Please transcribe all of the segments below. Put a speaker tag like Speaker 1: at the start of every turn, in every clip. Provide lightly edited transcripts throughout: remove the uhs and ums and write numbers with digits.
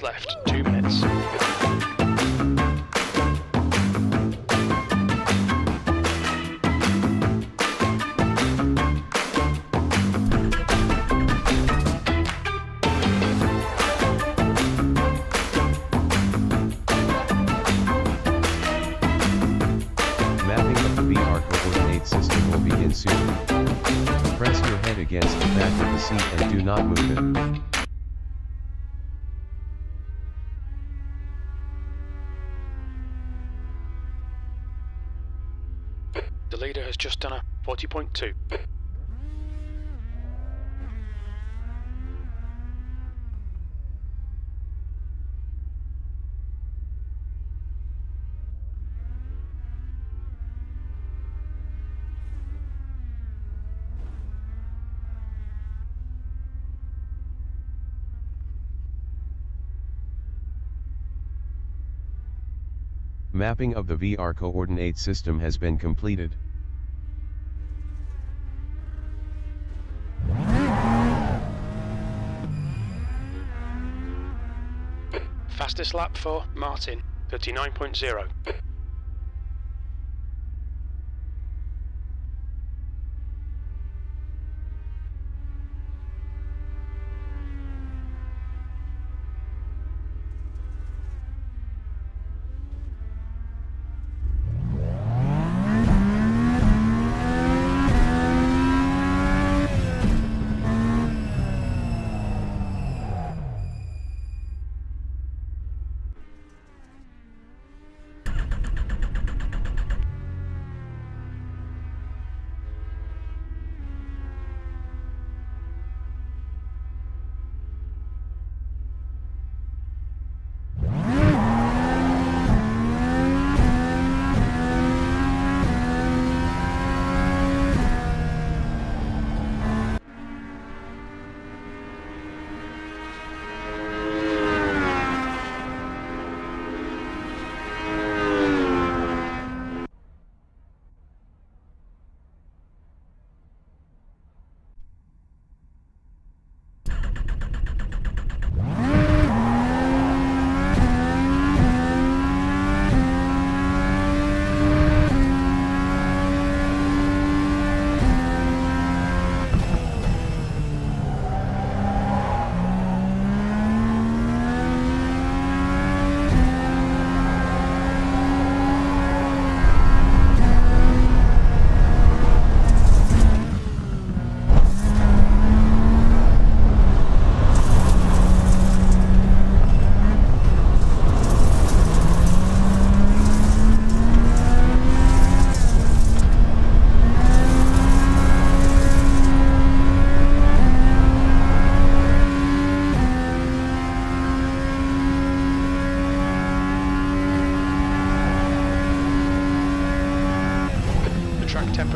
Speaker 1: Left, 2 minutes.
Speaker 2: Mapping of the VR coordinate system will begin soon. Press your head against the back of the seat and do not move it.
Speaker 1: The leader has just done a 40.2.
Speaker 2: Mapping of the VR coordinate system has been completed.
Speaker 1: Fastest lap for Martin, 39.0.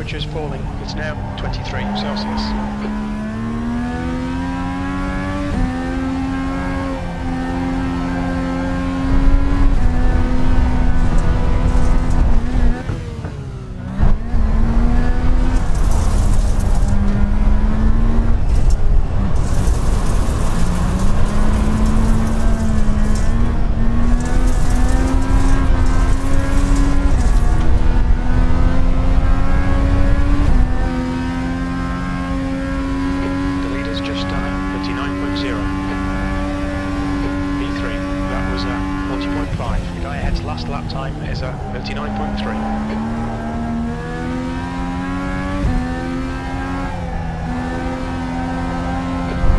Speaker 1: temperature is falling. It's now 23 Celsius. Last lap time is a 39.3.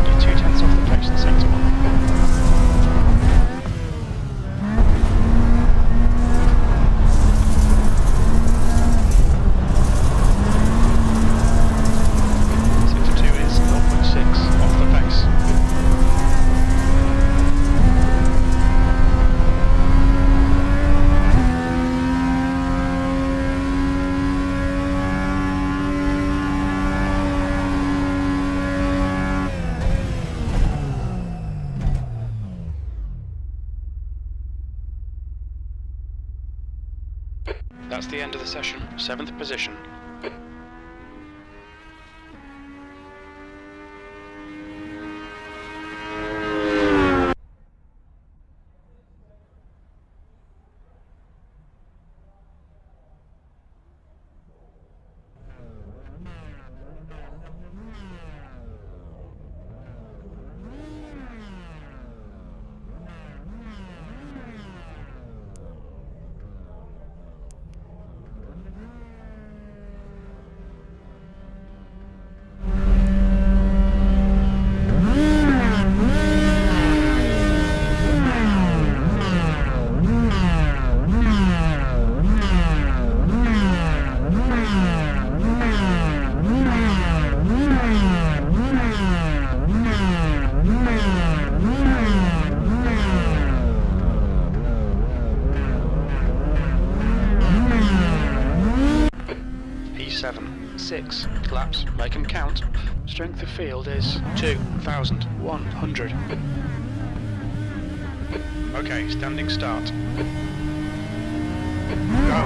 Speaker 1: You're 2/10 off the pace in sector 1. Sector 2 is 0.6 off the pace. That's the end of the session. 7th position. Six laps, make them count. Strength of field is 2,100. Okay, standing start. Go!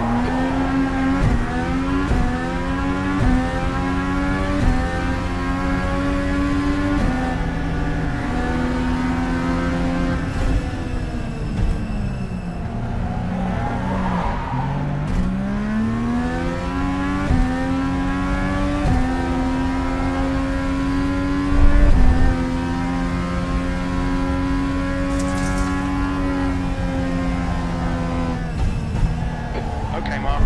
Speaker 1: Okay, Mark,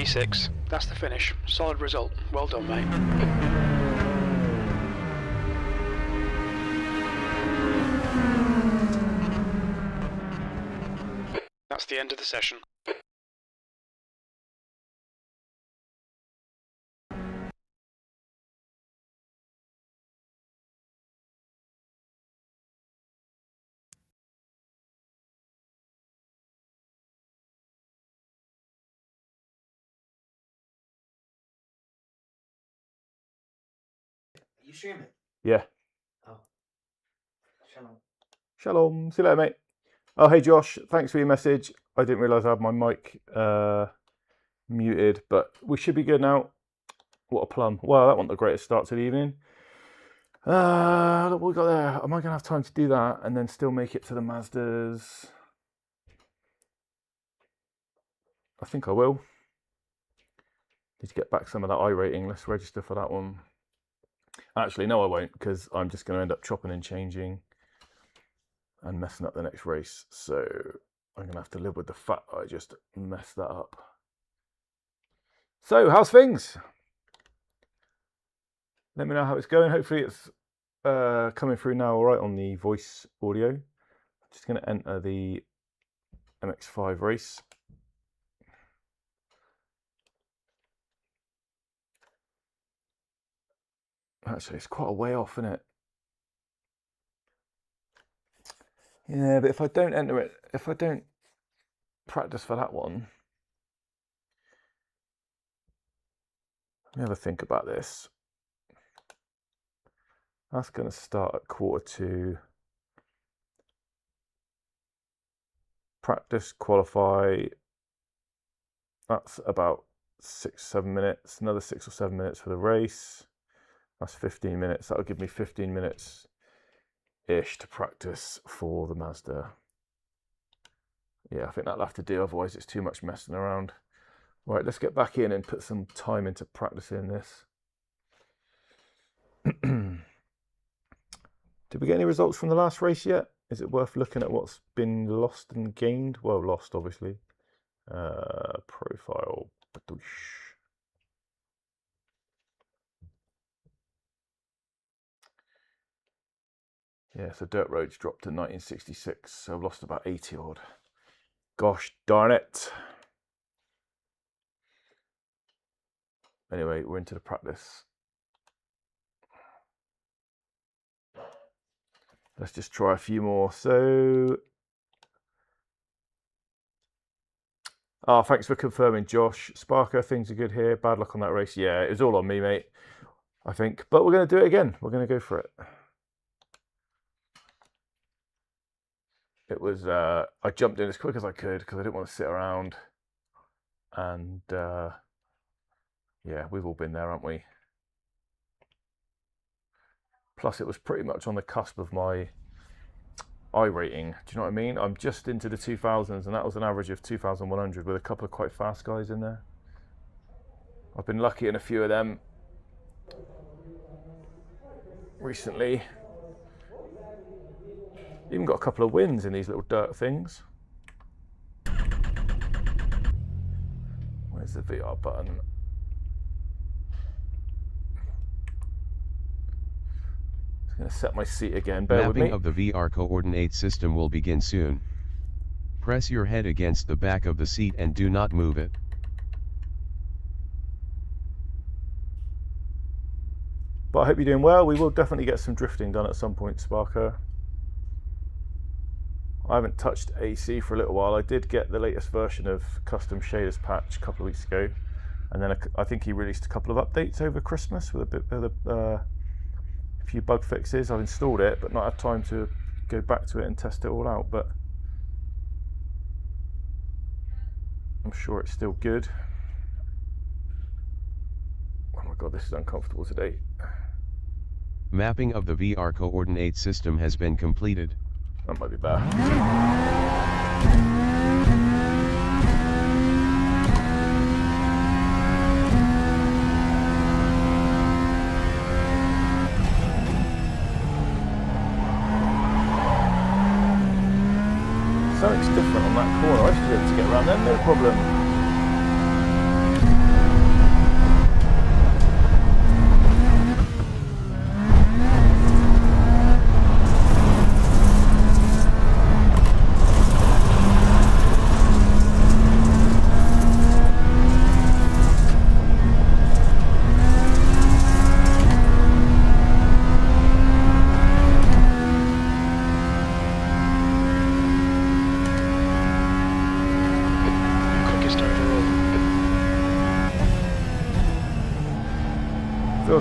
Speaker 1: P6. That's the finish. Solid result. Well done, mate. That's the end of the session.
Speaker 3: You streaming?
Speaker 4: Yeah.
Speaker 3: Oh. Shalom.
Speaker 4: Shalom. See you later, mate. Oh, hey, Josh. Thanks for your message. I didn't realise I had my mic muted, but we should be good now. What a plum. Well, that wasn't the greatest start to the evening. What we got there? Am I going to have time to do that and then still make it to the Mazdas? I think I will. Need to get back some of that iRating. Let's register for that one. Actually, no, I won't, because I'm just going to end up chopping and changing and messing up the next race. So I'm going to have to live with the fact that I just messed that up. So, how's things? Let me know how it's going. Hopefully it's coming through now all right on the voice audio. I'm just going to enter the MX5 race. Actually, it's quite a way off, isn't it? Yeah, but if I don't enter it, if I don't practice for that one, let me have a think about this. That's going to start at 1:45. Practice, qualify. That's about 6-7 minutes. Another 6 or 7 minutes for the race. That's 15 minutes. That'll give me 15 minutes-ish to practice for the Mazda. Yeah, I think that'll have to do, otherwise it's too much messing around. Right, let's get back in and put some time into practicing this. Did we get any results from the last race yet? Is it worth looking at what's been lost and gained? Well, lost, obviously. Profile. Yeah, so dirt roads dropped to 1966, so I've lost about 80 odd. Gosh darn it. Anyway, we're into the practice. Let's just try a few more. So, thanks for confirming, Josh. Sparker, things are good here. Bad luck on that race. Yeah, it was all on me, mate, I think. But we're going to do it again. We're going to go for it. It was, I jumped in as quick as I could because I didn't want to sit around. And, yeah, we've all been there, haven't we? Plus, it was pretty much on the cusp of my iRating. Do you know what I mean? I'm just into the 2000s, and that was an average of 2,100 with a couple of quite fast guys in there. I've been lucky in a few of them recently. Even got a couple of wins in these little dirt things. Where's the VR button? Going to set my seat again. Bear with me.
Speaker 2: Mapping of the VR coordinate system will begin soon. Press your head against the back of the seat and do not move it.
Speaker 4: But I hope you're doing well. We will definitely get some drifting done at some point, Sparker. I haven't touched AC for a little while. I did get the latest version of Custom Shaders Patch a couple of weeks ago, and then I think he released a couple of updates over Christmas with a few bug fixes. I've installed it, but not had time to go back to it and test it all out. But I'm sure it's still good. Oh my god, this is uncomfortable today.
Speaker 2: Mapping of the VR coordinate system has been completed.
Speaker 4: That might be bad. Something's different on that corner. I should be able to get around there, no problem.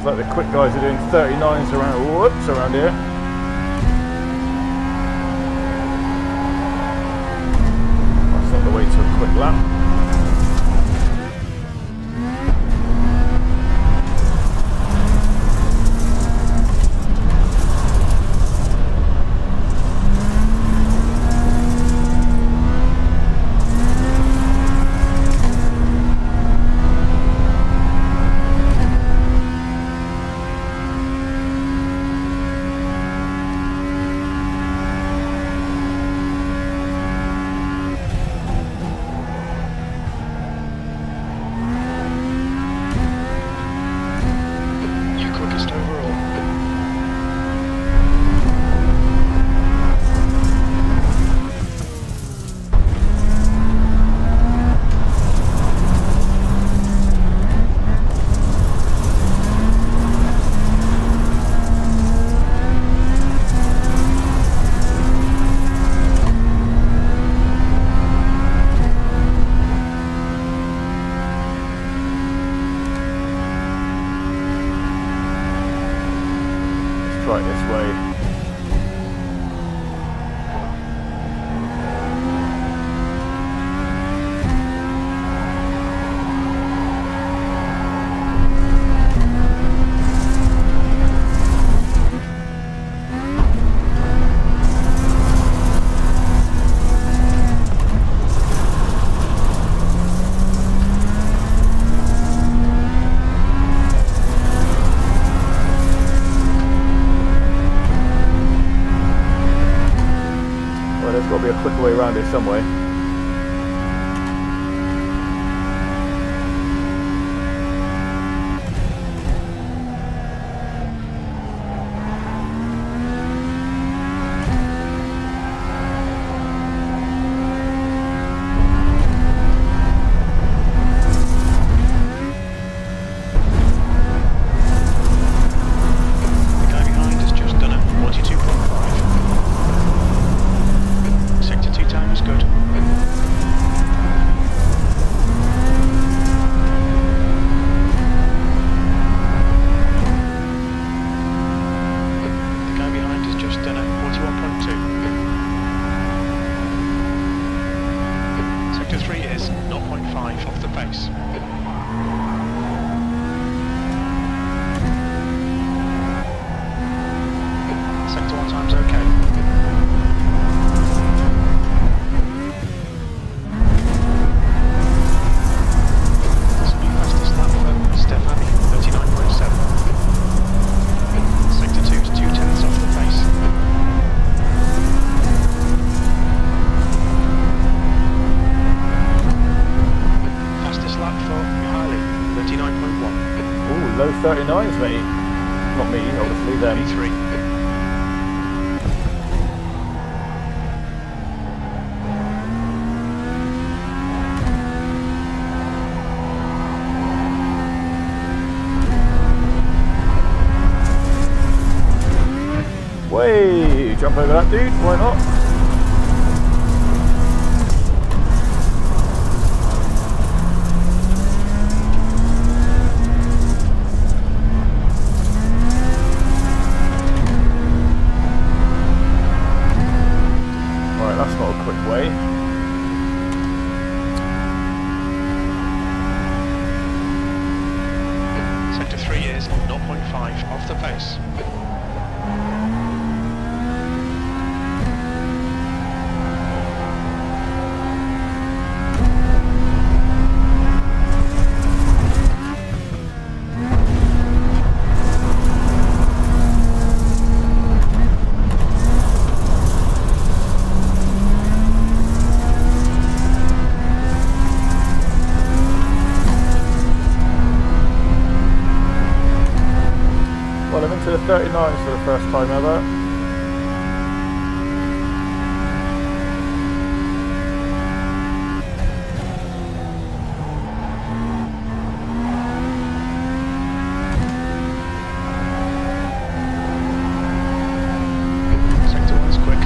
Speaker 4: like the quick guys are doing 39s around here. That's not the way to a quick lap. Right this way. Got to be a quicker way around here some way.
Speaker 1: The guy behind has just done a 42.5. Sector 2 time is good. The guy behind has just done a 41.2. Sector 3 is 0.5 off the pace. Sector 1 time's okay.
Speaker 4: Low 39s, mate. Not me, obviously, them.
Speaker 1: 33.
Speaker 4: Way, jump over that dude, why not? That's not a quick way.
Speaker 1: Sector 3 is 0.5 off the pace.
Speaker 4: Well, I'm into the 39s for the first time ever.
Speaker 1: Sector 1's quick.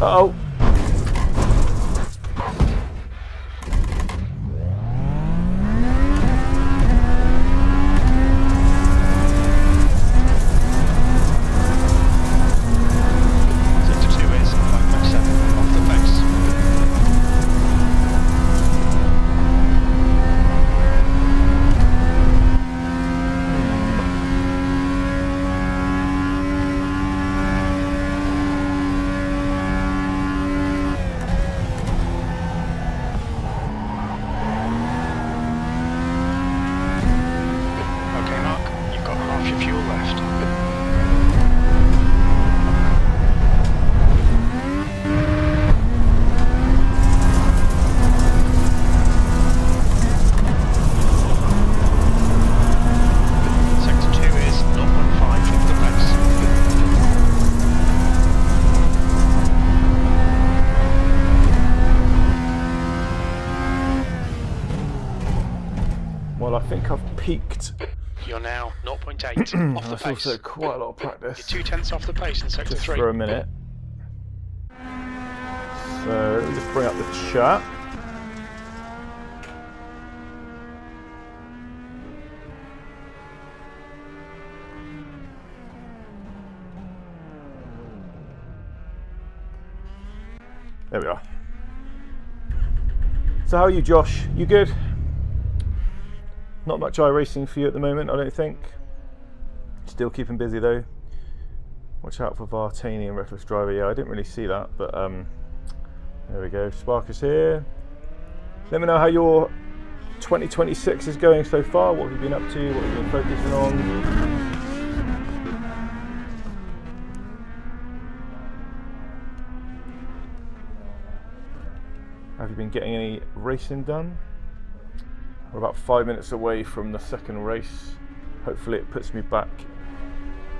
Speaker 4: Uh-oh.
Speaker 1: Sector 2 is 5.7 off the pace. Okay, Mark, you've got half your fuel left. Sector 2 is 0.5 off the pace.
Speaker 4: Well, I think I've peaked.
Speaker 1: You're now 0.8 off the
Speaker 4: That's
Speaker 1: pace.
Speaker 4: also quite a lot of practice.
Speaker 1: You're 0.2 off the pace in Sector
Speaker 4: Just
Speaker 1: 3.
Speaker 4: for a minute. So let me just bring up the chat. There we are. So how are you, Josh? You good? Not much iRacing for you at the moment, I don't think. Still keeping busy though. Watch out for Vartani and Reckless Driver. Yeah, I didn't really see that, but there we go. Spark is here. Let me know how your 2026 is going so far. What have you been up to? What have you been focusing on? Have you been getting any racing done? We're about 5 minutes away from the second race. Hopefully it puts me back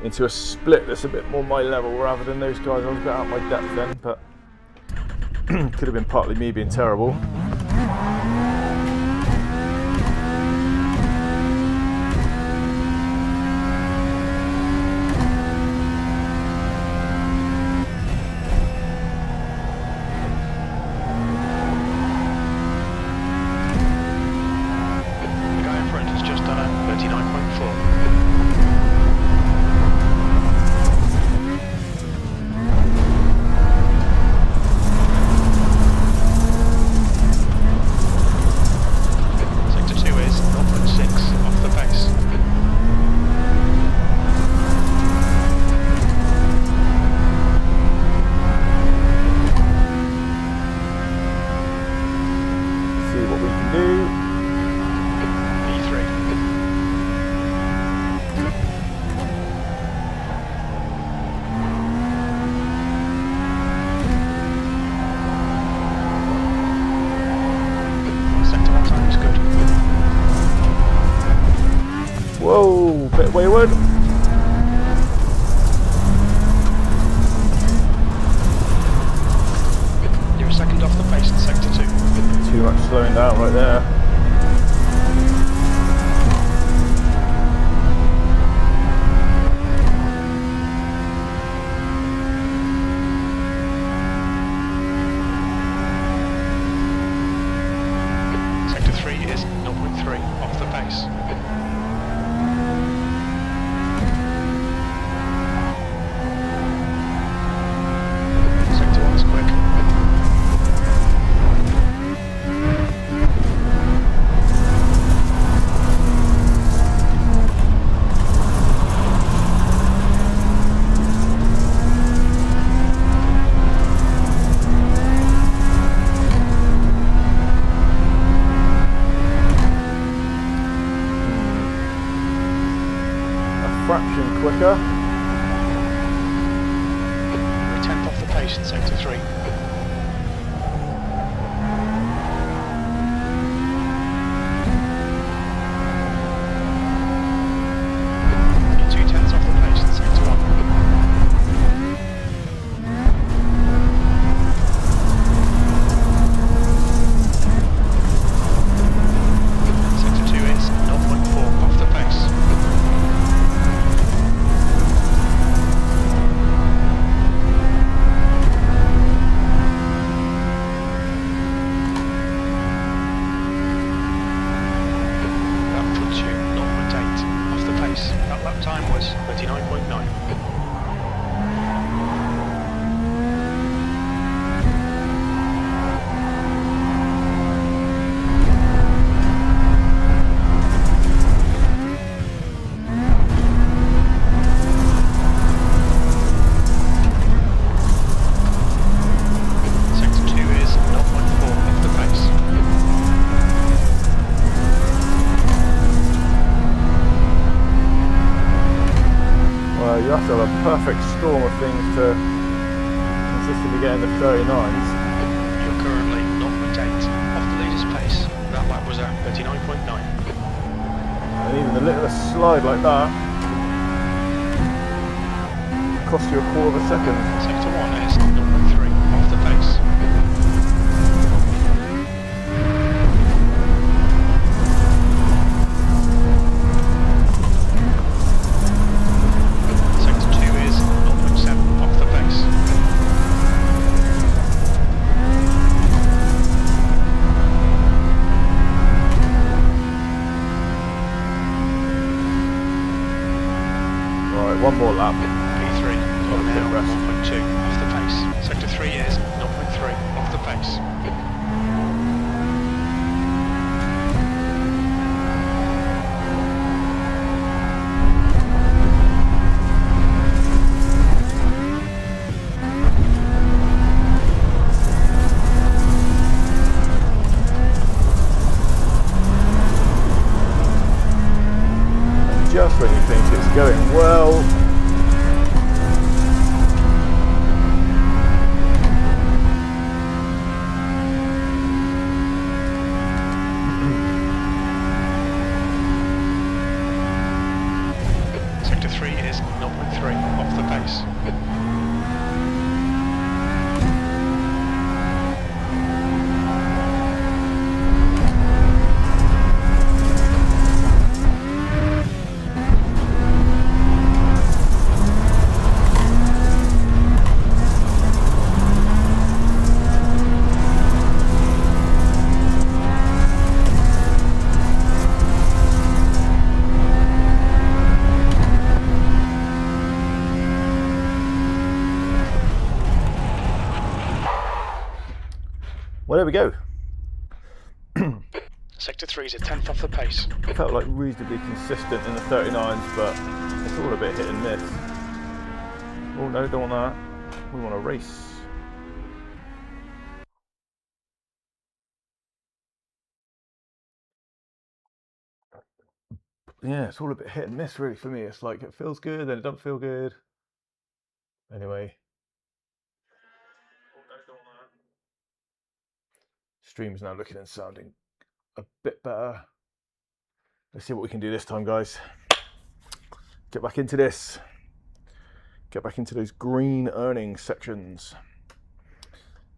Speaker 4: into a split that's a bit more my level rather than those guys. I was a bit out of my depth then, but could have been partly me being terrible. Whoa, bit wayward.
Speaker 1: You're a second off the pace in Sector 2.
Speaker 4: Too much slowing down right there.
Speaker 1: Sector 3 is 0.3 off the pace. Sector 1 is quick.
Speaker 4: Fraction quicker.
Speaker 1: You're a tenth off the pace in Sector 3. You're 2/10 off the pace in Sector 1. Sector 2 is 0.4 off the pace.
Speaker 4: things to consistently get in the 39s.
Speaker 1: You're currently 0.8 off the leader's pace. That lap was at 39.9.
Speaker 4: And even the littlest slide like that cost you a quarter of a second.
Speaker 1: Sector 1 is 0.3 off the pace. Sector 2 is 0.7 off the pace.
Speaker 4: Right, one more lap.
Speaker 1: P3, you're
Speaker 4: Pit
Speaker 1: now
Speaker 4: rest.
Speaker 1: 1.2 off the pace. Sector 3 is 0.3 off the pace.
Speaker 4: Just when you think it's going well,
Speaker 1: Sector 3 is 0.3 off the pace.
Speaker 4: well, there we go.
Speaker 1: Sector 3 is a 10th off the pace.
Speaker 4: It felt like reasonably consistent in the 39s, but it's all a bit hit and miss. Oh no, don't want that. We want to race. Yeah, it's all a bit hit and miss really for me. It's like it feels good, then it doesn't feel good. Anyway. Stream's now looking and sounding a bit better. Let's see what we can do this time, guys. Get back into this. Get back into those green earnings sections.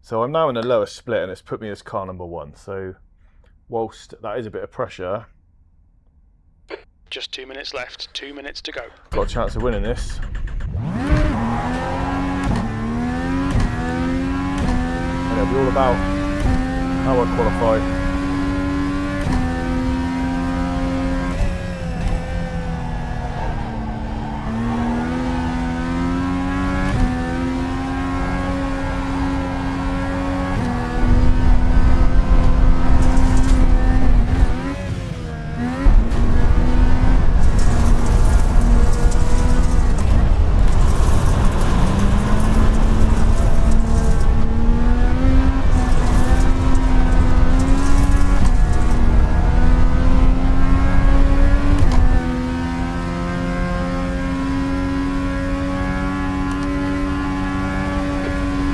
Speaker 4: So I'm now in the lowest split and it's put me as car number 1. So whilst that is a bit of pressure,
Speaker 1: Just 2 minutes left, 2 minutes to go.
Speaker 4: got a chance of winning this. And it'll be all about how I qualify.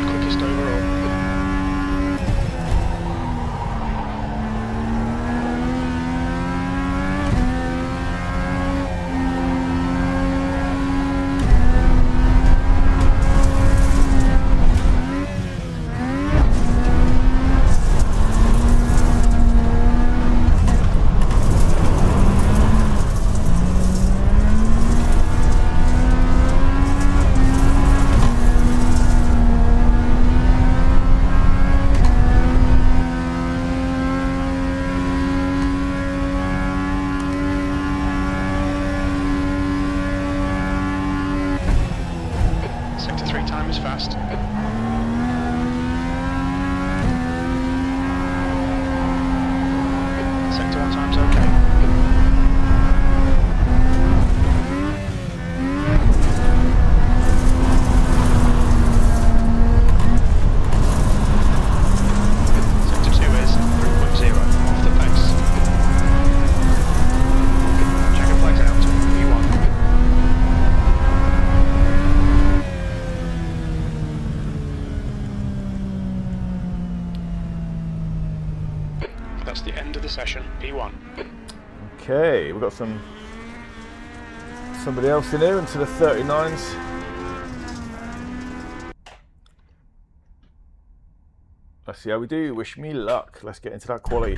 Speaker 1: Quickest overall. Sector 3 time is fast. Sector 1 time's okay. Sector 2 is 3.0 off the pace. Checker flags out. E1. That's the end of the session, P1.
Speaker 4: Okay, we've got somebody else in here into the 39s. Let's see how we do. Wish me luck. Let's get into that quali.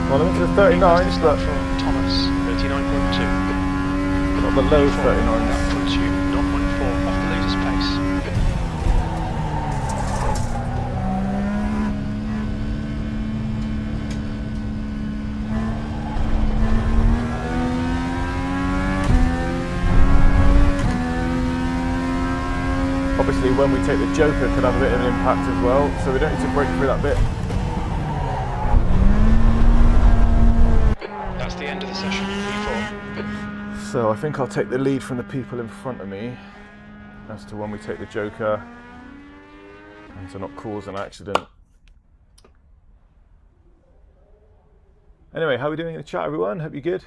Speaker 4: Well, I'm into the 39s, but
Speaker 1: from Thomas, 39.2.
Speaker 4: Not the low 39s.
Speaker 1: That puts you 0.4 off the leader's pace.
Speaker 4: Obviously, when we take the Joker, could have a bit of an impact as well, so we don't need to break through that bit.
Speaker 1: That's the end of the session, E4.
Speaker 4: So I think I'll take the lead from the people in front of me as to when we take the Joker and to not cause an accident. Anyway, how are we doing in the chat, everyone? Hope you're good.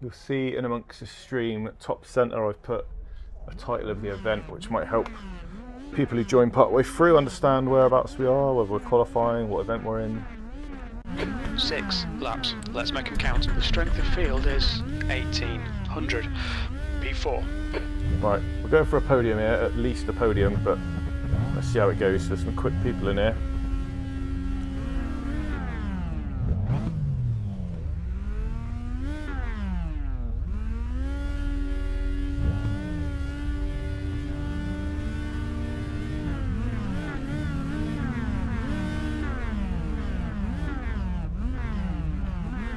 Speaker 4: You'll see in amongst the stream, top centre, I've put a title of the event, which might help people who join part way through understand whereabouts we are, whether we're qualifying, what event we're in.
Speaker 1: 6 laps. Let's make them count. The strength of field is 1800. P4.
Speaker 4: Right, we're going for a podium here, at least a podium, but let's see how it goes. There's some quick people in here.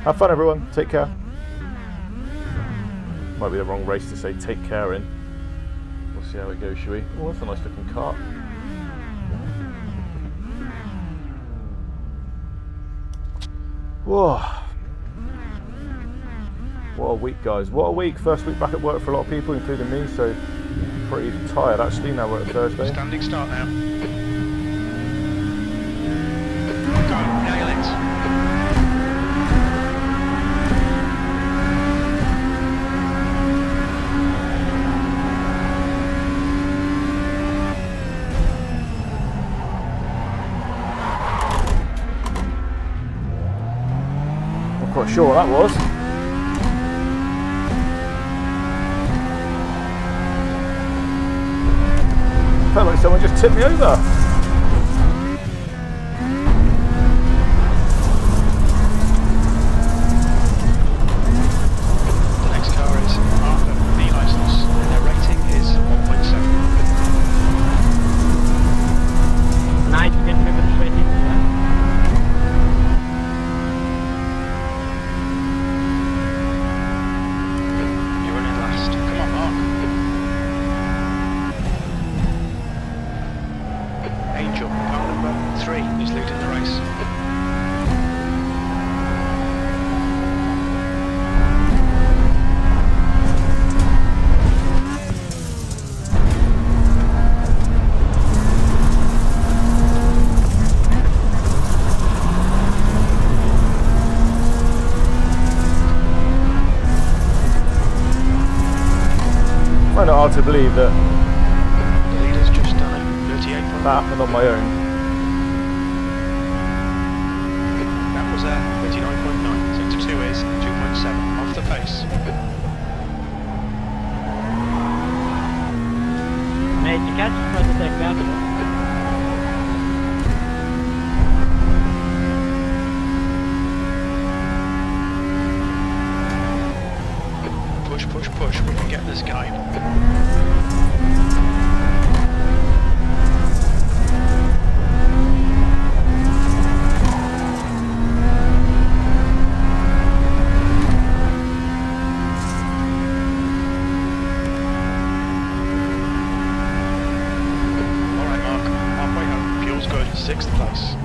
Speaker 4: Have fun, everyone. Take care. Might be the wrong race to say take care in. We'll see how it goes, shall we? Oh, that's a nice looking car. Whoa. What a week, guys. What a week. First week back at work for a lot of people, including me, so pretty tired actually. Now we're at Thursday.
Speaker 1: Standing start now. Go, nail it.
Speaker 4: Not quite sure what that was. Felt like someone just tipped me over.
Speaker 1: The next car is Arthur, the license. Their rating is 1.7.
Speaker 4: find it hard to believe that
Speaker 1: The leader's just done it. 38.
Speaker 4: that happened on my own.
Speaker 1: That was 39.9. Sector 2 is 2.7 off the pace.
Speaker 5: Mate, you can't just try to take that.
Speaker 1: Push, we can get this guy. Alright Mark, halfway home, fuel's good, 6th place.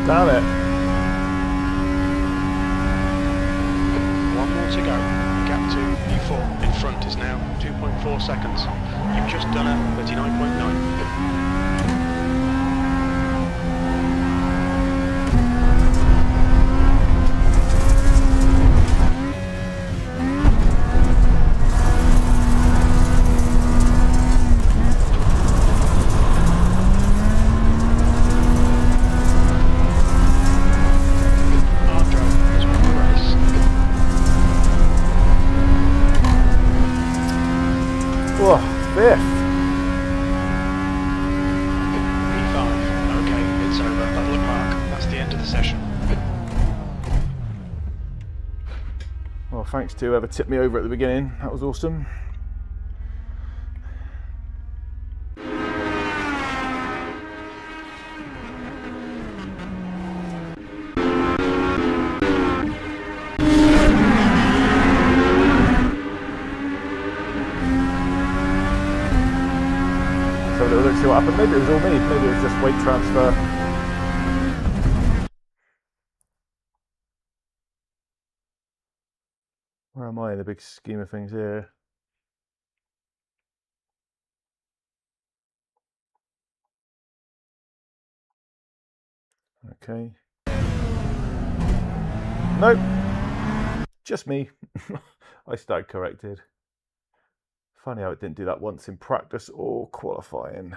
Speaker 4: Damn it.
Speaker 1: One more to go. Gap to P4 in front is now 2.4 seconds. You've just done a 39.9.
Speaker 4: Oh, 5th.
Speaker 1: P5. Okay, it's over. Bad luck, Mark. That's the end of the session.
Speaker 4: Well, thanks to whoever tipped me over at the beginning. That was awesome. Let's see what happened. Maybe it was all me. Maybe it was just weight transfer. Where am I in the big scheme of things here? Okay. Nope. Just me. I started corrected. Funny how it didn't do that once in practice or qualifying.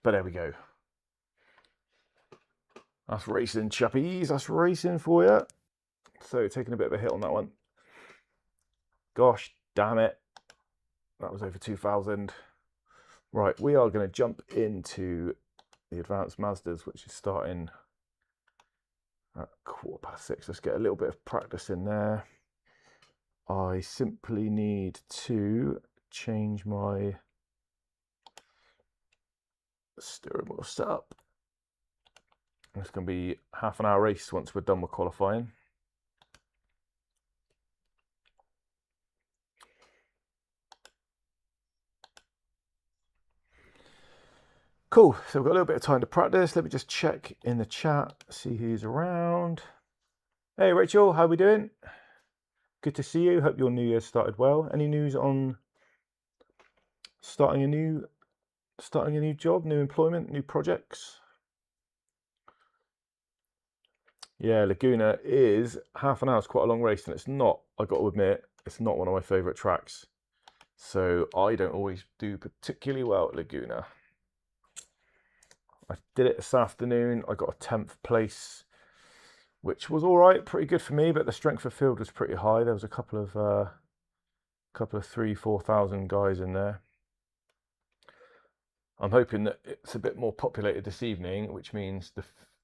Speaker 4: But there we go. That's racing, chappies. That's racing for you. So taking a bit of a hit on that one. Gosh damn it. That was over 2,000. Right, we are going to jump into the advanced Mazdas, which is starting at 6:15. Let's get a little bit of practice in there. I simply need to change my steering wheel setup. It's going to be half an hour race once we're done with qualifying. Cool, so we've got a little bit of time to practice. Let me just check in the chat, see who's around. Hey Rachel, how are we doing? Good to see you. Hope your New Year started well. Any news on starting a new job, new employment, new projects? Yeah, Laguna is half an hour. It's quite a long race, and it's not, I got to admit, it's not one of my favourite tracks. So I don't always do particularly well at Laguna. I did it this afternoon. I got a 10th place, which was all right, pretty good for me, but the strength of field was pretty high. There was a couple of 3,000-4,000 guys in there. I'm hoping that it's a bit more populated this evening, which means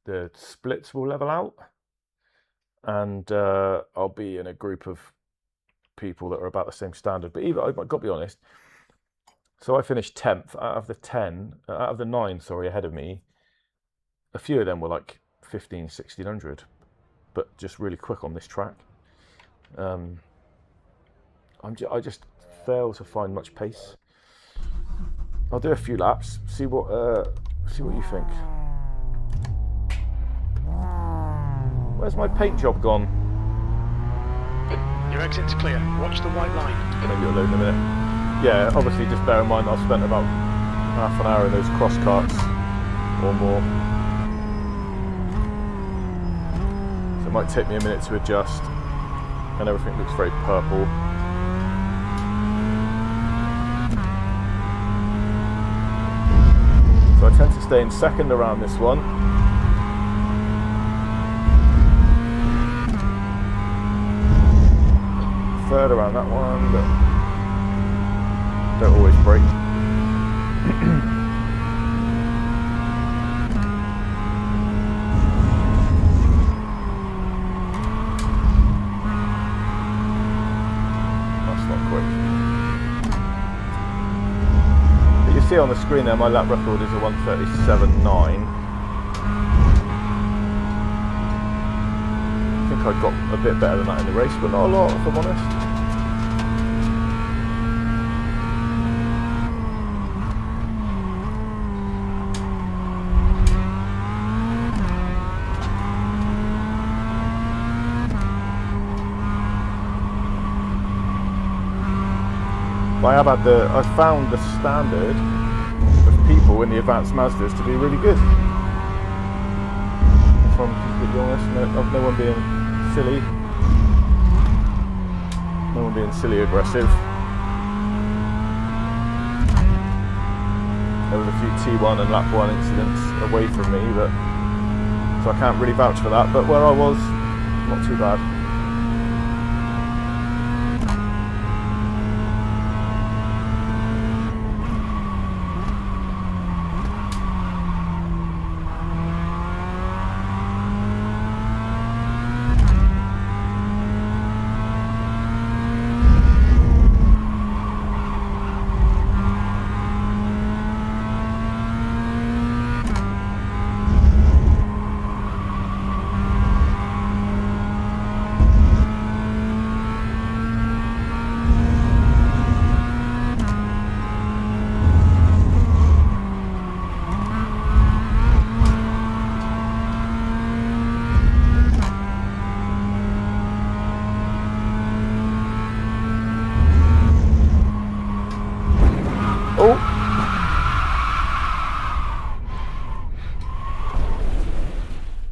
Speaker 4: the splits will level out, and I'll be in a group of people that are about the same standard. But even, I've got to be honest, so I finished 10th out of the 9, sorry, ahead of me. A few of them were like 1500, 1600, but just really quick on this track. I just fail to find much pace. I'll do a few laps, see what you think. Where's my paint job gone?
Speaker 1: Your exit's clear. Watch the white line.
Speaker 4: Maybe it'll load in a minute. Yeah, obviously just bear in mind I've spent about half an hour in those cross carts or more. So it might take me a minute to adjust, and everything looks very purple. So I tend to stay in second around this one. Third around that one, but don't always brake. That's not quick. But you see on the screen there, my lap record is a 1:37.9. I think I got a bit better than that in the race, but not a lot, if I'm honest. I've found the standard of people in the advanced Mazdas to be really good. If I'm completely honest, no one being silly. No one being silly aggressive. There was a few T1 and lap 1 incidents away from me, so I can't really vouch for that, but where I was, not too bad.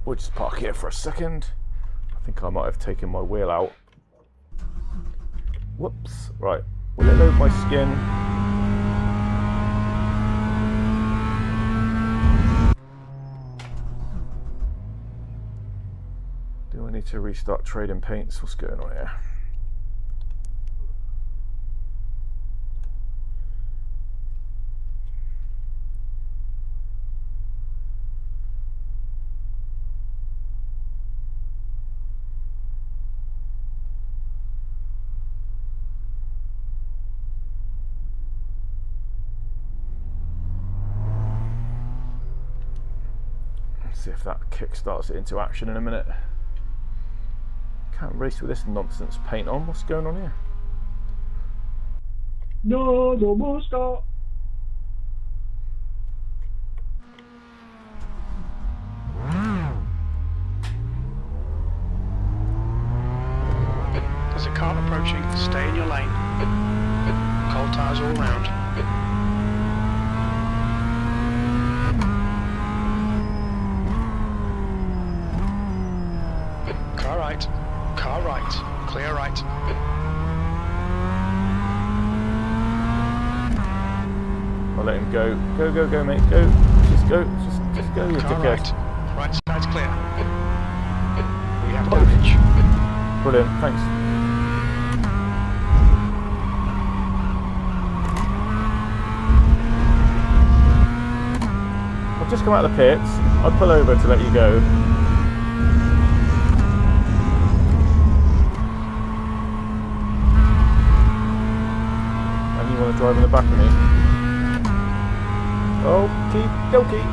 Speaker 4: We'll just park here for a second. I think I might have taken my wheel out. Whoops. Right. Will it load my skin? Do I need to restart trading paints? What's going on here? See if that kick starts it into action in a minute. Can't race with this nonsense paint on. What's going on here?
Speaker 5: No more stop.
Speaker 1: There's a car approaching. Stay in your lane. Cold tyres all round. right. Car right. Clear right.
Speaker 4: I'll let him go. Go, go, go, mate. Go. Just go. Just go, you
Speaker 1: Car
Speaker 4: dickhead.
Speaker 1: right. Right side's clear. We have damage.
Speaker 4: Brilliant, thanks. I've just come out of the pits. I'll pull over to let you go. And you want to drive in the back of me? Okie dokie.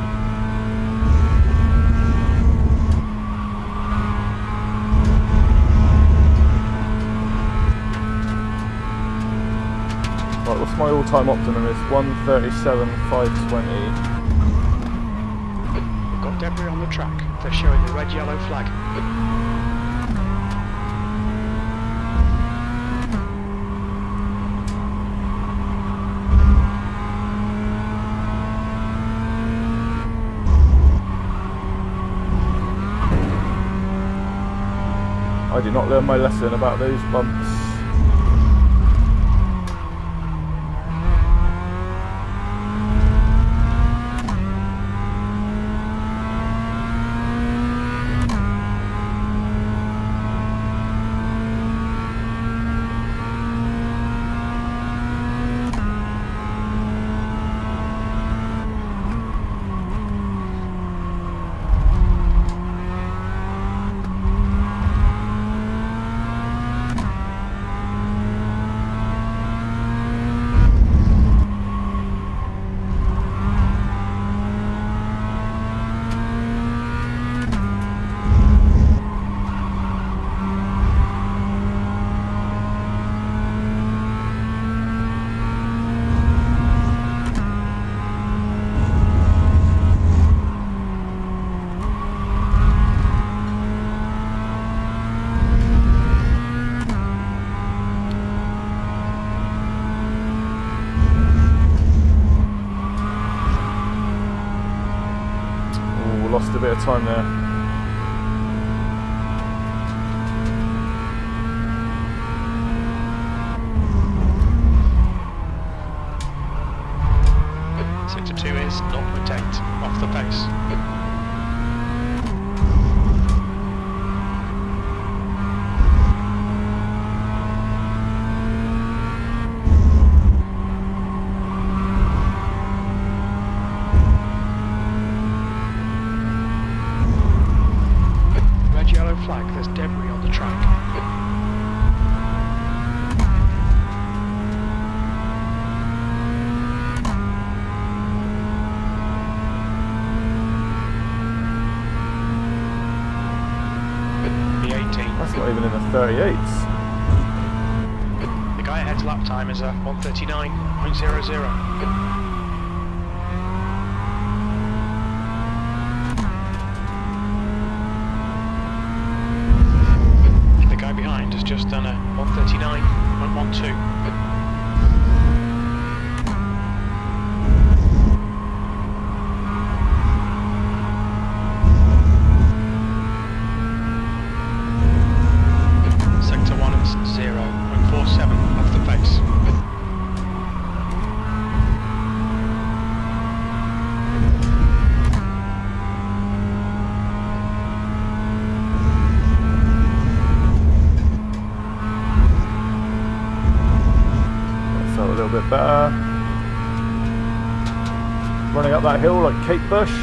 Speaker 4: Right, what's my all-time optimum? It's 1:37.520.
Speaker 1: We've got debris on the track. They're showing the red-yellow flag.
Speaker 4: I did not learn my lesson about those bumps. Lost a bit of time there.
Speaker 1: Sector 2 is 0.8 off the pace. Yellow flag, there's debris on the track. The 18.
Speaker 4: That's not even in the 38s.
Speaker 1: The guy ahead's lap time is a 1:39.00. Behind has just done a 1:39.12. Sector 1 is 0.47 off the pace.
Speaker 4: A little bit better. Running up that hill like Kate Bush.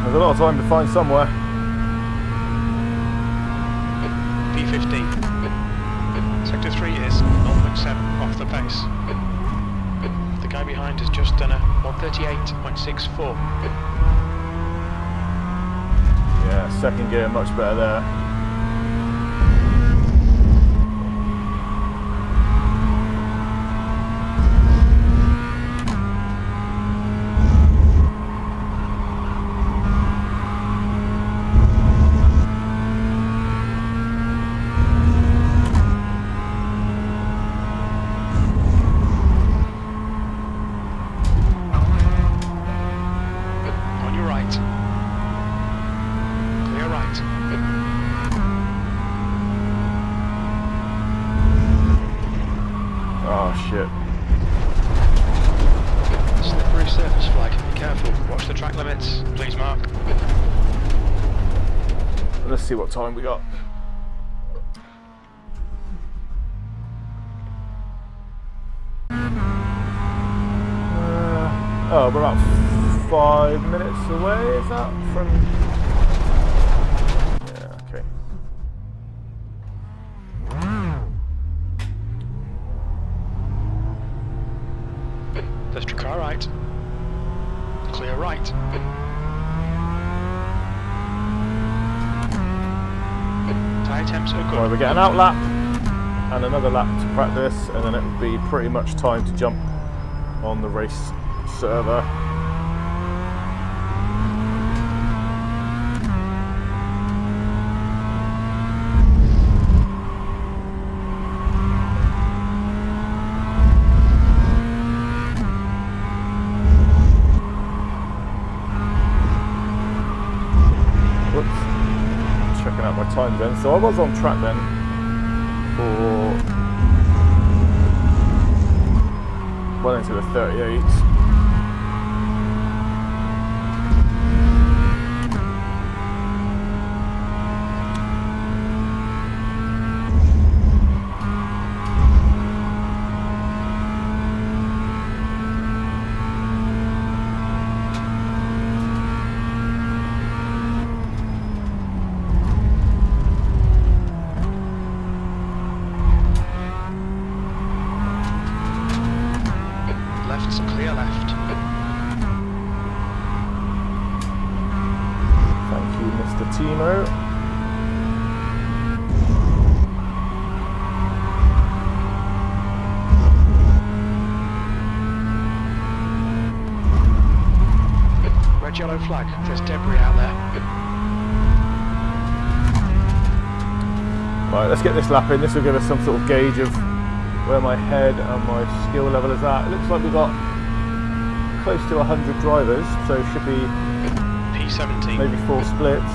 Speaker 4: There's a lot of time to find somewhere.
Speaker 1: P15. Sector 3 is 0.7 off the pace. The guy behind has just done a 138.64.
Speaker 4: Yeah, second gear much better there.
Speaker 1: On your right. Clear right.
Speaker 4: Oh shit.
Speaker 1: Slippery surface flag. Be careful. Watch the track limits. Please mark.
Speaker 4: Let's see what time we got. Oh, we're about 5 minutes away, is that from? Yeah, okay.
Speaker 1: First car right. Clear right. Tyre temps are
Speaker 4: Right,
Speaker 1: good.
Speaker 4: we get an out lap and another lap to practice, and then it would be pretty much time to jump on the race server. Whoops. Checking out my times then. So I was on track then for well into the 38.
Speaker 1: Left's clear left.
Speaker 4: Thank you, Mr. Timo.
Speaker 1: Red yellow flag. There's debris out there.
Speaker 4: Right, let's get this lap in. This will give us some sort of gauge of where my head and my skill level is at. It looks like we've got close to 100 drivers, so it should be
Speaker 1: P17.
Speaker 4: maybe 4 splits.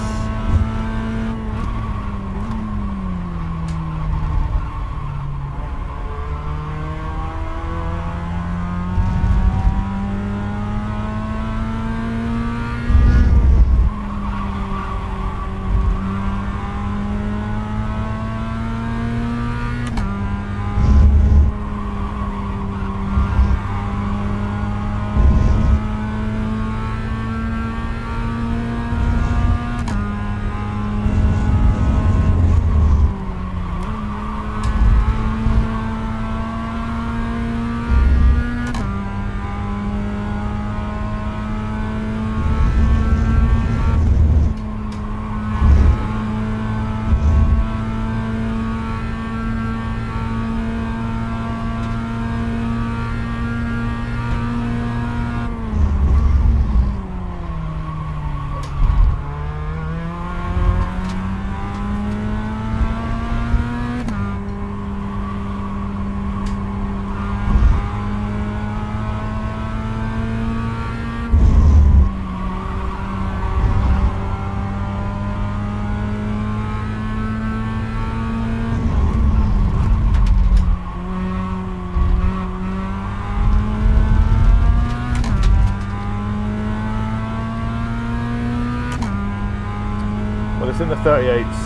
Speaker 4: Well, it's in the 38s.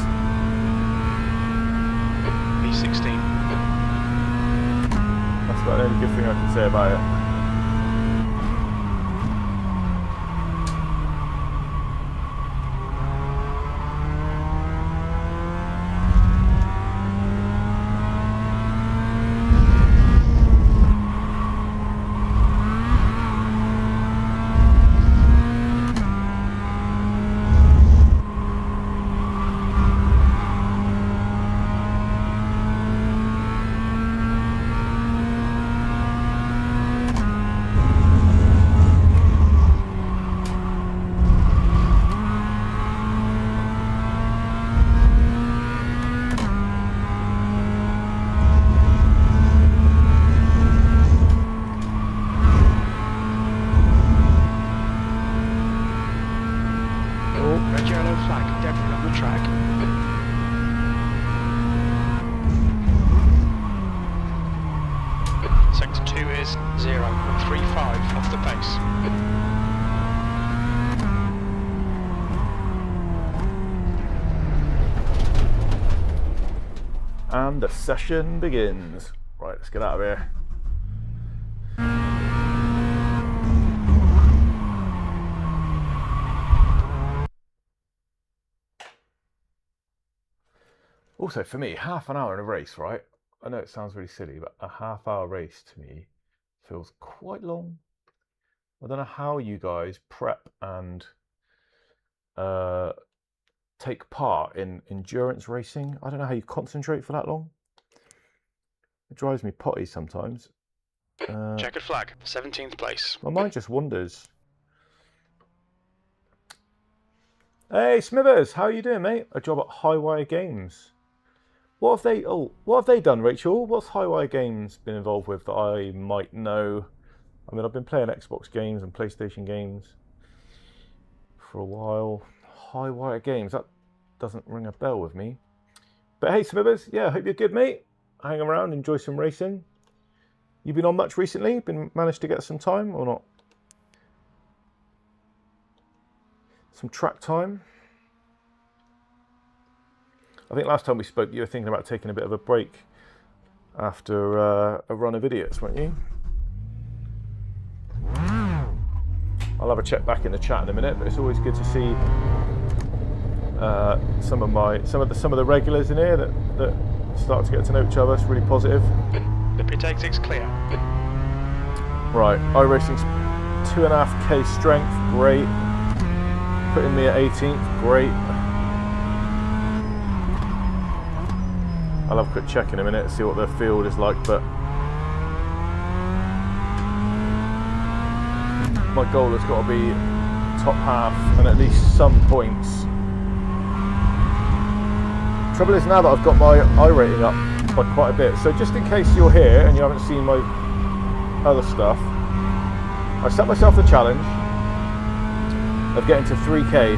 Speaker 1: P16.
Speaker 4: That's about the only good thing I can say about it.
Speaker 1: flag, debris on the track. Sector 2 is 0.35 off the pace.
Speaker 4: And the session begins. Right, let's get out of here. Also, for me, half an hour in a race, right? I know it sounds really silly, but a half-hour race to me feels quite long. I don't know how you guys prep and take part in endurance racing. I don't know how you concentrate for that long. It drives me potty sometimes.
Speaker 1: Checkered flag, 17th place.
Speaker 4: My mind just wanders. Hey Smithers, how you doing, mate? A job at Highwire Games. What have they done, Rachel? What's Highwire Games been involved with that I might know? I mean, I've been playing Xbox games and PlayStation games for a while. Highwire Games, that doesn't ring a bell with me. But hey Smithers, yeah, hope you're good, mate. Hang around, enjoy some racing. You been on much recently? Managed to get some time or not? Some track time? I think last time we spoke you were thinking about taking a bit of a break after a run of idiots, weren't you? I'll have a check back in the chat in a minute, but it's always good to see some of the regulars in here that start to get to know each other. It's really positive.
Speaker 1: The pit exit's clear.
Speaker 4: Right, iRacing's 2.5k strength, great. Putting me at 18th, great. I'll have a quick check in a minute to see what the field is like, but my goal has got to be top half and at least some points. Trouble is now that I've got my iRating up by quite a bit, so just in case you're here and you haven't seen my other stuff, I set myself the challenge of getting to 3k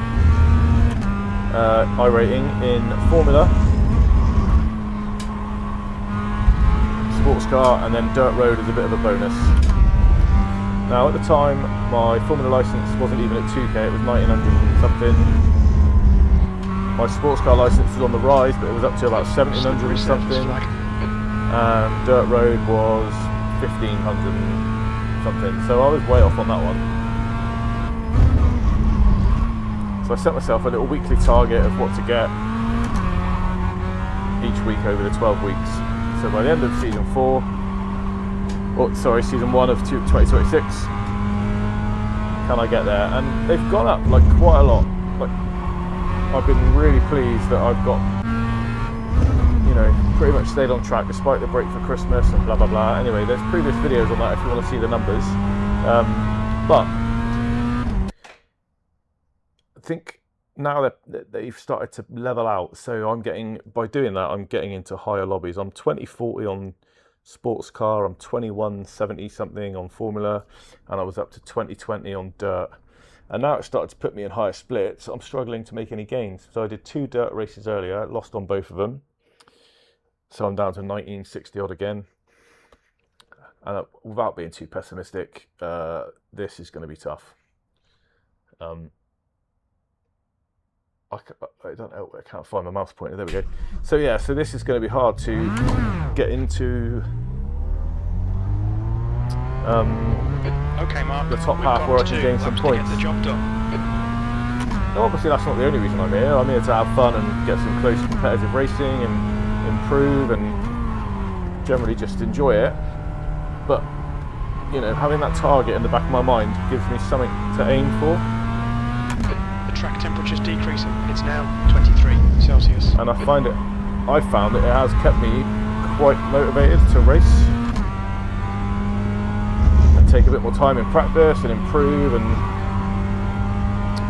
Speaker 4: iRating in Formula, sports car, and then dirt road is a bit of a bonus. Now at the time my Formula license wasn't even at 2k, it was 1900 and something. My sports car license was on the rise, but it was up to about 1700 and something, and dirt road was 1500 and something, so I was way off on that one. So I set myself a little weekly target of what to get each week over the 12 weeks. So by the end of season 1 of 2026, can I get there? And they've gone up like quite a lot. Like, I've been really pleased that I've got, you know, pretty much stayed on track despite the break for Christmas and blah blah blah. Anyway, there's previous videos on that if you want to see the numbers. But I think now that they've started to level out, so by doing that, I'm getting into higher lobbies. I'm 2040 on sports car, I'm 2170 something on Formula, and I was up to 2020 on dirt. And now it's started to put me in higher splits. I'm struggling to make any gains. So I did 2 dirt races earlier, lost on both of them. So I'm down to 1960 odd again. And without being too pessimistic, this is going to be tough. I don't know, I can't find my mouse pointer, there we go. So yeah, so this is going to be hard to get into
Speaker 1: Okay, Mark,
Speaker 4: the top half where I can gain some points.
Speaker 1: Get the job done.
Speaker 4: Now, obviously that's not the only reason I'm here. I'm here to have fun and get some close competitive racing and improve and generally just enjoy it. But, you know, having that target in the back of my mind gives me something to aim for.
Speaker 1: The track temperature's decreasing. It's now 23 Celsius.
Speaker 4: And I found that it has kept me quite motivated to race and take a bit more time in practice and improve. And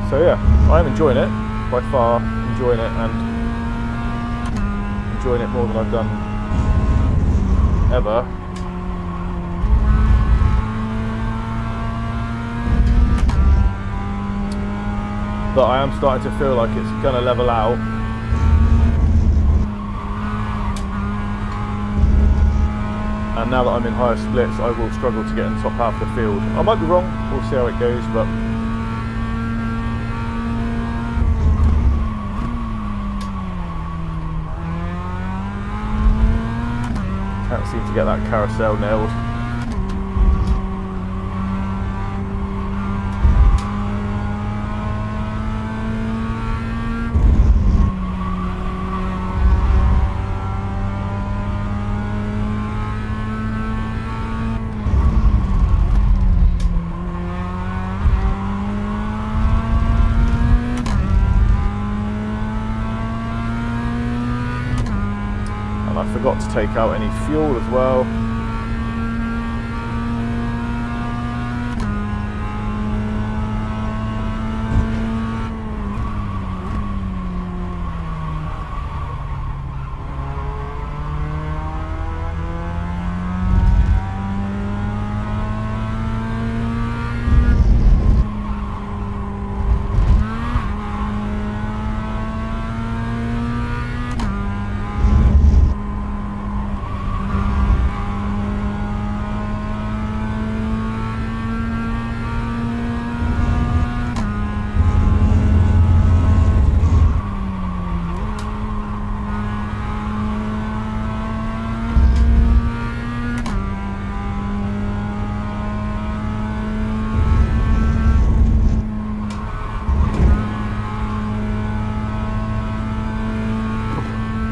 Speaker 4: so yeah, I am enjoying it, by far enjoying it, and enjoying it more than I've done ever. but I am starting to feel like it's going to level out. And now that I'm in higher splits, I will struggle to get in the top half of the field. I might be wrong, we'll see how it goes, but can't seem to get that carousel nailed. I forgot to take out any fuel as well.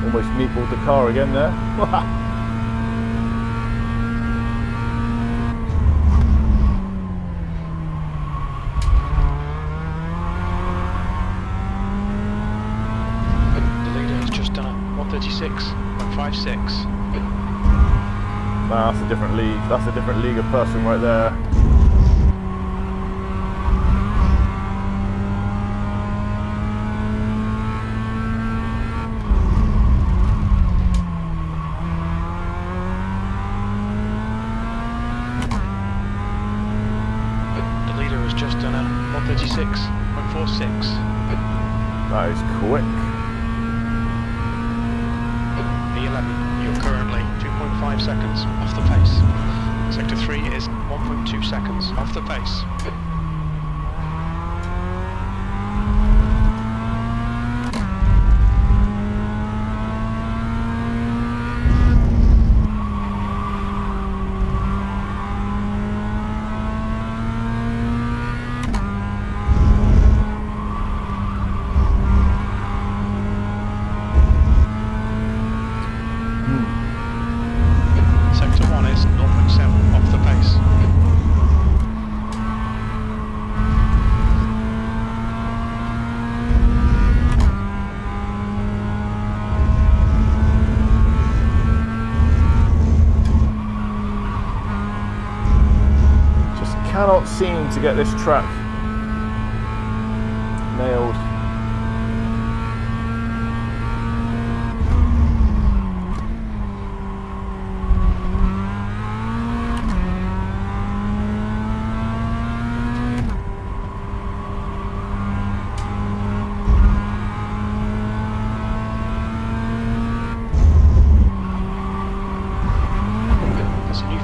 Speaker 4: Almost meatballed the car again there.
Speaker 1: The leader has just done a 136.56.
Speaker 4: Nah, that's a different league. That's a different league of person right there.
Speaker 1: Just done a 136.46.
Speaker 4: That is quick.
Speaker 1: P11, you're currently 2.5 seconds off the pace. Sector 3 is 1.2 seconds off the pace. Sector 1 is 0.7 off the pace.
Speaker 4: Just cannot seem to get this track nailed.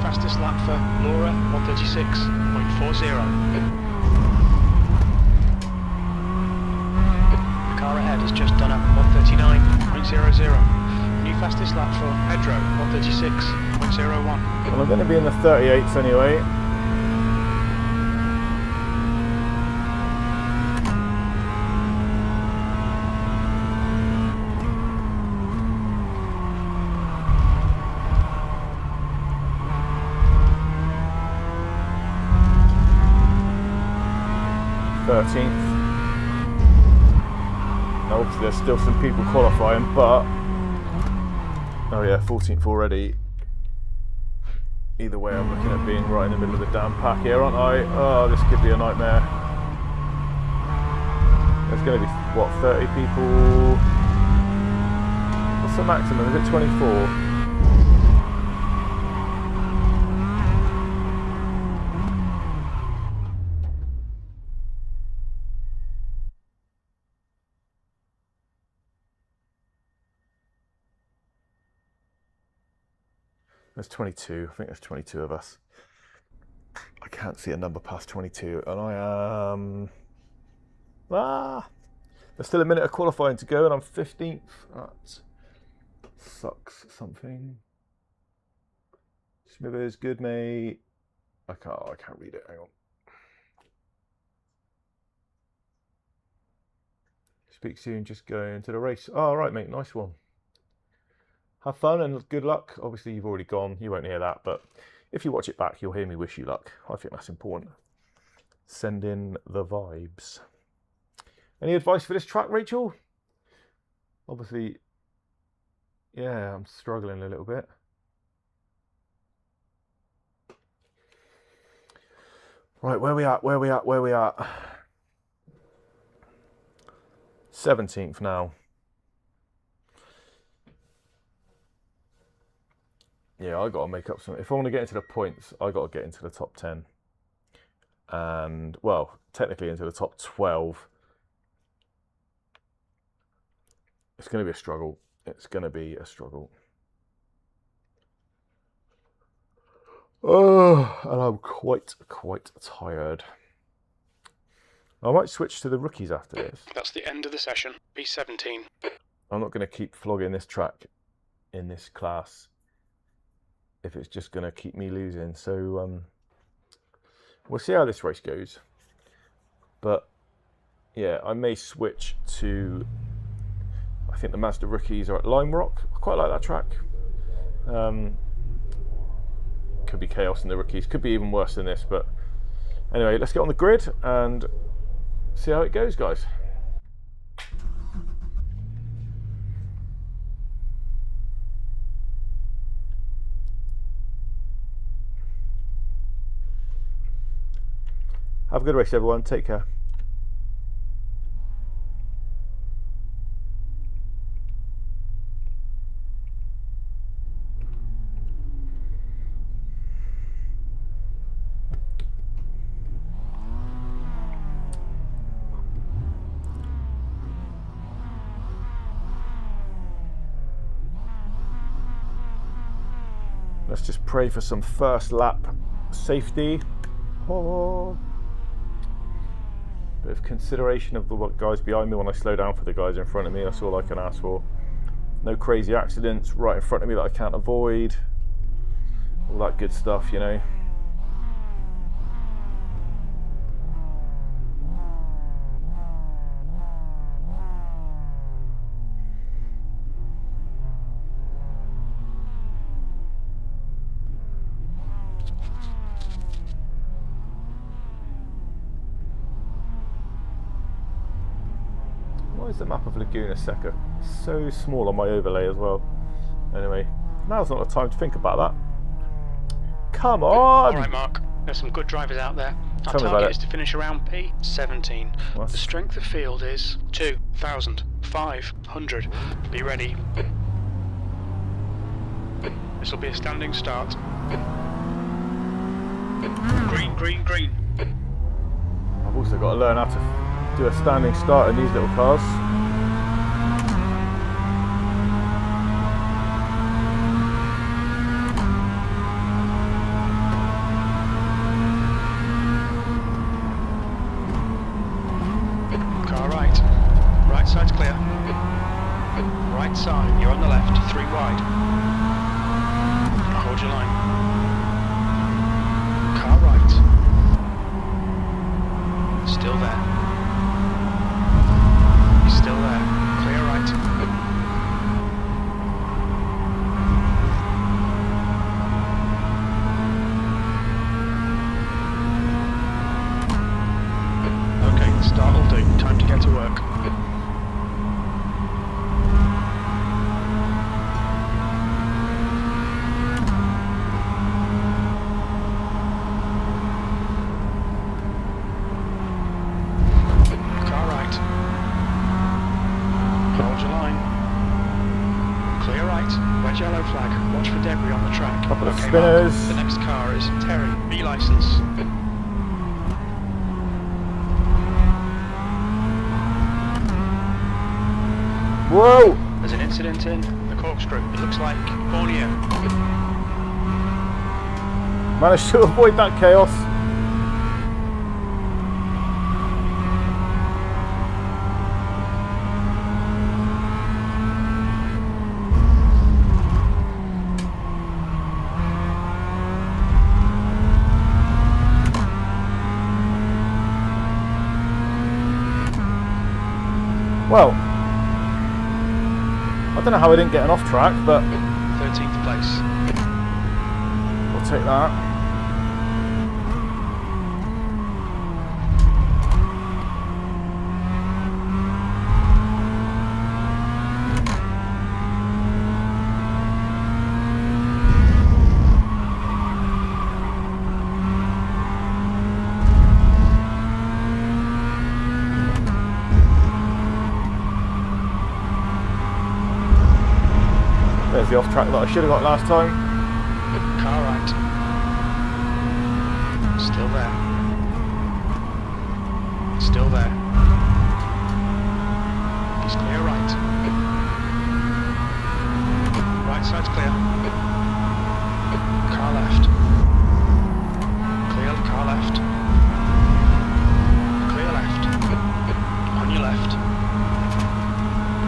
Speaker 1: Fastest lap for Laura, 136.40. The car ahead has just done a 139.00. New fastest lap for Pedro, 136.01.
Speaker 4: Well, I'm going to be in the 38s anyway. Now obviously there's still some people qualifying, but oh yeah, 14th already. Either way, I'm looking at being right in the middle of the damn pack here, aren't I? Oh, this could be a nightmare. There's going to be, what, 30 people? What's the maximum? Is it 24? There's 22. I think there's 22 of us. I can't see a number past 22, and I am. There's still a minute of qualifying to go, and I'm 15th. That sucks something. Smithers, good mate. I can't read it. Hang on. Speak soon. Just going to the race. Oh, right, mate. Nice one. Have fun and good luck. Obviously, you've already gone. You won't hear that, but if you watch it back, you'll hear me wish you luck. I think that's important. Send in the vibes. Any advice for this track, Rachel? Obviously, yeah, I'm struggling a little bit. Right, where we at? 17th now. Yeah, I got to make up some. If I want to get into the points, I got to get into the top 10. And, well, technically into the top 12. It's going to be a struggle. It's going to be a struggle. Oh, and I'm quite tired. I might switch to the rookies after this.
Speaker 1: That's the end of the session. P17.
Speaker 4: I'm not going to keep flogging this track in this class if it's just going to keep me losing. So we'll see how this race goes. But yeah, I may switch to. I think the Mazda rookies are at Lime Rock. I quite like that track. Could be chaos in the rookies. Could be even worse than this. But anyway, let's get on the grid and see how it goes, guys. Have a good race, everyone. Take care. Let's just pray for some first lap safety. Oh. Bit of consideration of the guys behind me when I slow down for the guys in front of me. That's all I can ask for. No crazy accidents right in front of me that I can't avoid. All that good stuff, you know. Why is the map of Laguna Seca so small on my overlay as well? Anyway, now's not the time to think about that. Come on!
Speaker 1: Alright, Mark, there's some good drivers out there. Our
Speaker 4: Tell me about
Speaker 1: target
Speaker 4: it.
Speaker 1: is to finish around P17.
Speaker 4: What?
Speaker 1: The strength of field is 2,500. Be ready. This will be a standing start. Green, green, green.
Speaker 4: I've also got to learn how to do a standing start in these little cars.
Speaker 1: Car right. Right side's clear. Right side, you're on the left, 3 wide. Hold your line. Car right. Still there. Still there. Clear right. Okay, start will do. Time to get to work. Car right. Hold your line. Clear right. Wedge yellow flag. Watch for debris on the track.
Speaker 4: Couple of
Speaker 1: Okay,
Speaker 4: spinners.
Speaker 1: Mark. The next car is Terry. B license.
Speaker 4: Whoa!
Speaker 1: There's an incident in the corkscrew. It looks like Borneo.
Speaker 4: Managed to avoid that chaos. Well, I don't know how I didn't get an off track, but
Speaker 1: 13th place.
Speaker 4: we'll take that. There's the off track that I should have got last time.
Speaker 1: Car right. Still there. Still there. He's clear right. Right side's clear. Car left. Clear car left. Clear left. On your left.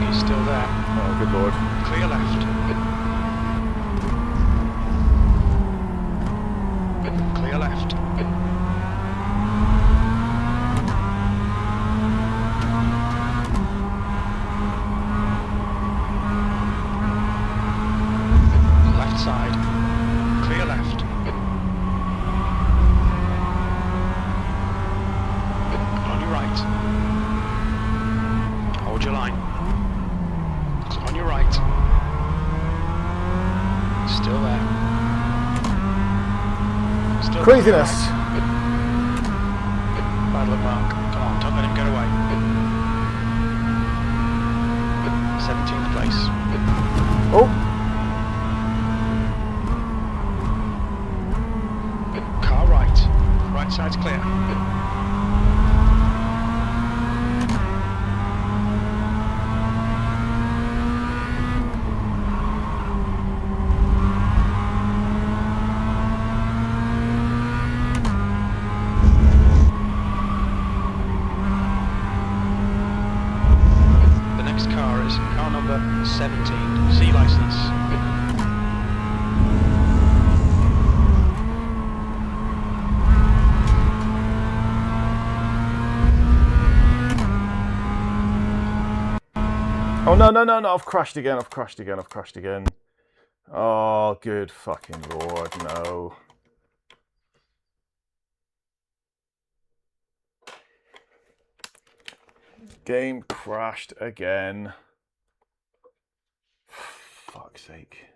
Speaker 1: He's still there.
Speaker 4: Oh, good lord.
Speaker 1: Clear left. Clear left. Left side. Clear left. On your right. Hold your line. On your right. Still there. Still
Speaker 4: Craziness.
Speaker 1: Bad luck, Mark. Come on, don't let him get away. 17th place.
Speaker 4: Oh,
Speaker 1: Car right. Right side's clear. The next car is car number 17, C license.
Speaker 4: oh no, no, no, no, I've crashed again, I've crashed again, I've crashed again. Oh, good fucking lord, no. Game crashed again. Fuck's sake.